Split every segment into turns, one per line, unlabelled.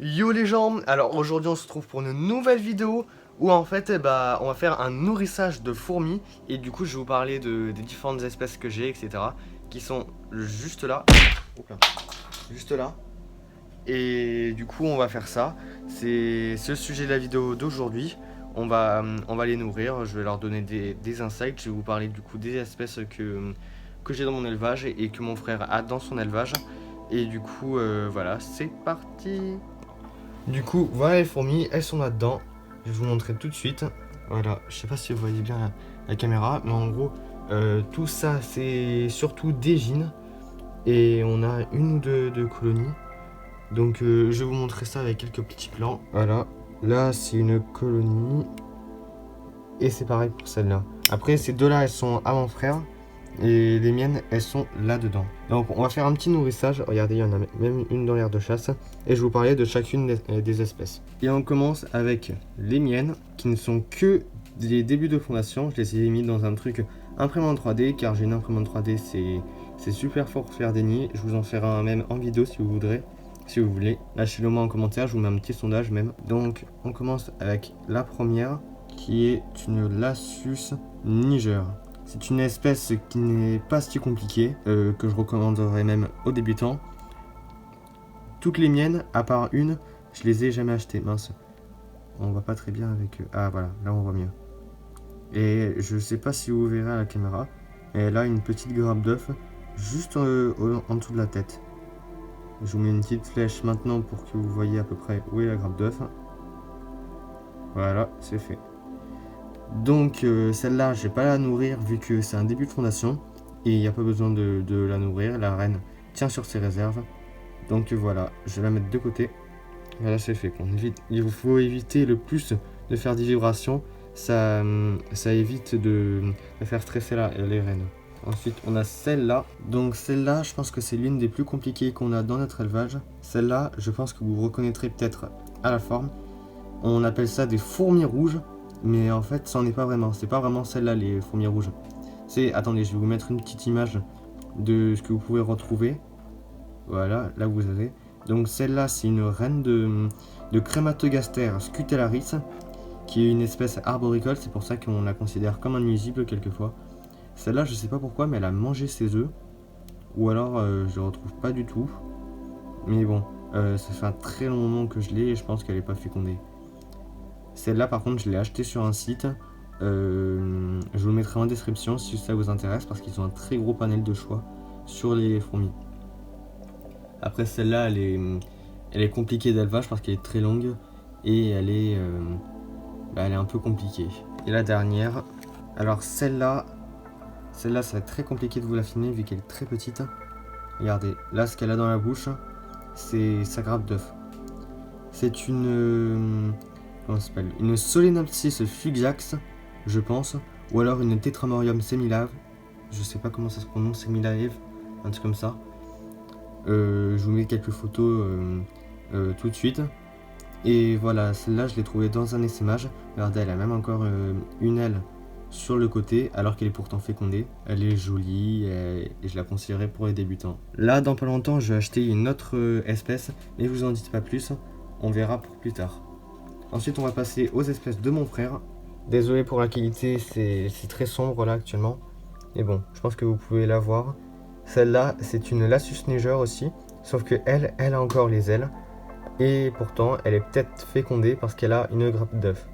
Yo les gens, alors aujourd'hui on se retrouve pour une nouvelle vidéo où en fait on va faire un nourrissage de fourmis et du coup je vais vous parler des différentes espèces que j'ai etc qui sont juste là. Oula, juste là. Et du coup on va faire ça, c'est le sujet de la vidéo d'aujourd'hui. On va les nourrir, je vais leur donner des insights, je vais vous parler du coup des espèces que j'ai dans mon élevage et que mon frère a dans son élevage. Et du coup voilà, c'est parti. Du coup, voilà les fourmis, elles sont là-dedans. Je vais vous montrer tout de suite. Voilà, je sais pas si vous voyez bien la caméra, mais en gros, tout ça, c'est surtout des gînes. Et on a une ou deux colonies. Donc, je vais vous montrer ça avec quelques petits plans. Voilà, là, c'est une colonie. Et c'est pareil pour celle-là. Après, ces deux-là, elles sont à mon frère. Et les miennes, elles sont là-dedans. Donc, on va faire un petit nourrissage. Regardez, il y en a même une dans l'aire de chasse. Et je vais vous parler de chacune des espèces. Et on commence avec les miennes, qui ne sont que des débuts de fondation. Je les ai mis dans un truc imprimante 3D, car j'ai une imprimante 3D, c'est super fort pour faire des nids. Je vous en ferai un même en vidéo si vous voudrez. Si vous voulez, lâchez-le moi en commentaire, je vous mets un petit sondage même. Donc, on commence avec la première, qui est une Lassus niger. C'est une espèce qui n'est pas si compliquée, que je recommanderais même aux débutants. Toutes les miennes, à part une, je les ai jamais achetées. Mince, on voit pas très bien avec eux. Ah voilà, là on voit mieux. Et je sais pas si vous verrez à la caméra, mais elle a une petite grappe d'œuf juste en dessous de la tête. Je vous mets une petite flèche maintenant pour que vous voyez à peu près où est la grappe d'œuf. Voilà, c'est fait. Donc celle-là, je vais pas la nourrir vu que c'est un début de fondation et il n'y a pas besoin de la nourrir. La reine tient sur ses réserves. Donc voilà, je vais la mettre de côté. Voilà, c'est fait. Il faut éviter le plus de faire des vibrations. Ça évite de faire stresser les reines. Ensuite, on a celle-là. Donc celle-là, je pense que c'est l'une des plus compliquées qu'on a dans notre élevage. Celle-là, je pense que vous reconnaîtrez peut-être à la forme. On appelle ça des fourmis rouges. Mais en fait, ça n'en est pas vraiment. C'est pas vraiment celle-là, les fourmis rouges. Attendez, je vais vous mettre une petite image de ce que vous pouvez retrouver. Voilà, là vous avez. Donc celle-là, c'est une reine de Crématogaster scutellaris, qui est une espèce arboricole. C'est pour ça qu'on la considère comme un nuisible quelquefois. Celle-là, je sais pas pourquoi, mais elle a mangé ses œufs. Ou alors, je ne retrouve pas du tout. Mais bon, ça fait un très long moment que je l'ai et je pense qu'elle n'est pas fécondée. Celle-là, par contre, je l'ai achetée sur un site. Je vous le mettrai en description si ça vous intéresse parce qu'ils ont un très gros panel de choix sur les fourmis. Après, celle-là, elle est compliquée d'élevage parce qu'elle est très longue et elle est un peu compliquée. Et la dernière, alors celle-là, ça va être très compliqué de vous la filmer vu qu'elle est très petite. Regardez, là, ce qu'elle a dans la bouche, c'est sa grappe d'œuf. C'est comment ça s'appelle, une Solenopsis fugax, je pense, ou alors une Tetramorium semilave. Je sais pas comment ça se prononce, semilave, un truc comme ça. Je vous mets quelques photos tout de suite. Et voilà, celle-là, je l'ai trouvée dans un essaimage. Regardez, elle a même encore une aile sur le côté, alors qu'elle est pourtant fécondée. Elle est jolie et je la conseillerais pour les débutants. Là, dans pas longtemps, je vais acheter une autre espèce, mais je vous en dites pas plus. On verra pour plus tard. Ensuite, on va passer aux espèces de mon frère. Désolé pour la qualité, c'est très sombre là actuellement. Mais bon, je pense que vous pouvez la voir. Celle-là, c'est une Lassus niger aussi, sauf que elle a encore les ailes. Et pourtant, elle est peut-être fécondée parce qu'elle a une grappe d'œuf.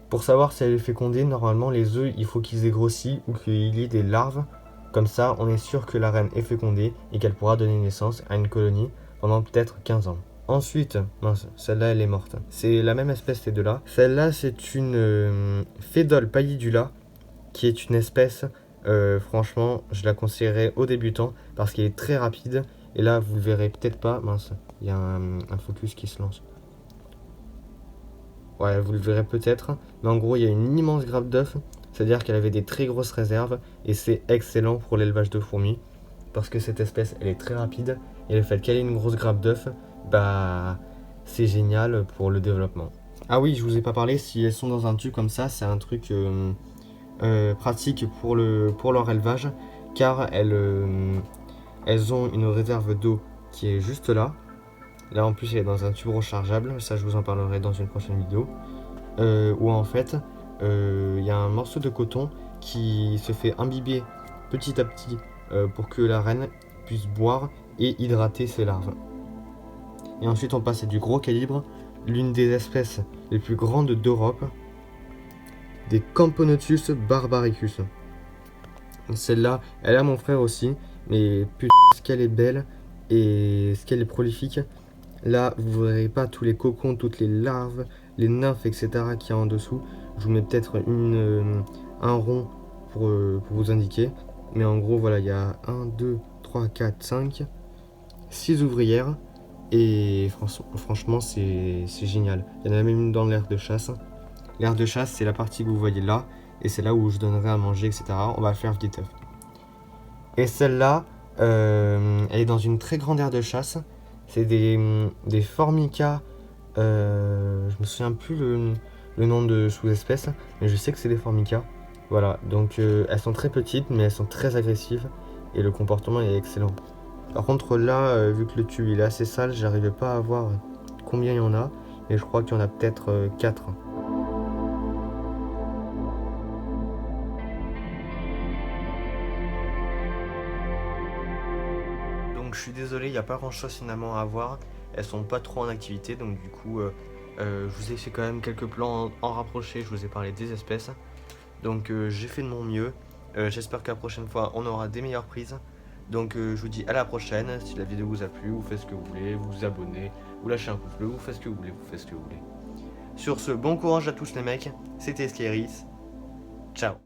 Pour savoir si elle est fécondée, normalement les œufs, il faut qu'ils aient grossi ou qu'il y ait des larves. Comme ça, on est sûr que la reine est fécondée et qu'elle pourra donner naissance à une colonie pendant peut-être 15 ans. Ensuite, mince, celle-là elle est morte. C'est la même espèce ces deux-là. Celle-là c'est une Phédole pallidula qui est une espèce, franchement, je la conseillerais aux débutants parce qu'elle est très rapide. Et là, vous le verrez peut-être pas, mince, il y a un focus qui se lance. Ouais, vous le verrez peut-être, mais en gros, il y a une immense grappe d'œuf, c'est-à-dire qu'elle avait des très grosses réserves et c'est excellent pour l'élevage de fourmis parce que cette espèce, elle est très rapide et le fait qu'elle ait une grosse grappe d'œuf, bah, c'est génial pour le développement. Ah oui, je vous ai pas parlé, si elles sont dans un tube comme ça, c'est un truc pratique pour leur élevage car elles ont une réserve d'eau qui est juste là Là en plus elle est dans un tube rechargeable, ça je vous en parlerai dans une prochaine vidéo. Où en fait il y a un morceau de coton qui se fait imbiber petit à petit pour que la reine puisse boire et hydrater ses larves. Et ensuite on passe à du gros calibre, l'une des espèces les plus grandes d'Europe, des Camponotus barbaricus. Celle-là, elle a mon frère aussi, mais putain, ce qu'elle est belle et ce qu'elle est prolifique. Là, vous ne verrez pas tous les cocons, toutes les larves, les nymphes, etc. qu'il y a en dessous. Je vous mets peut-être un rond pour vous indiquer. Mais en gros, voilà, il y a 1, 2, 3, 4, 5, 6 ouvrières. Et franchement, c'est génial. Il y en a même une dans l'aire de chasse. L'aire de chasse, c'est la partie que vous voyez là. Et c'est là où je donnerai à manger, etc. On va faire viteuf. Et celle-là, elle est dans une très grande aire de chasse. C'est des Formica. Je me souviens plus le nom de sous-espèce, mais je sais que c'est des Formica. Voilà, donc elles sont très petites, mais elles sont très agressives. Et le comportement est excellent. Par contre, là, vu que le tube il est assez sale, j'arrivais pas à voir combien il y en a. Et je crois qu'il y en a peut-être 4. Donc je suis désolé, il n'y a pas grand chose finalement à voir. Elles sont pas trop en activité, donc du coup je vous ai fait quand même quelques plans en rapproché, je vous ai parlé des espèces. Donc j'ai fait de mon mieux. J'espère que la prochaine fois on aura des meilleures prises. Donc je vous dis à la prochaine. Si la vidéo vous a plu, vous faites ce que vous voulez, vous vous abonnez, vous lâchez un pouce bleu, vous faites ce que vous voulez, vous faites ce que vous voulez. Sur ce, bon courage à tous les mecs, c'était Skyris. Ciao.